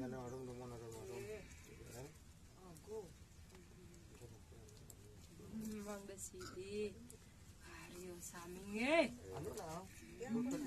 ada warung rumah ada warung. Aku. Bang Desidi. Hario saminge. Anu lah. Butut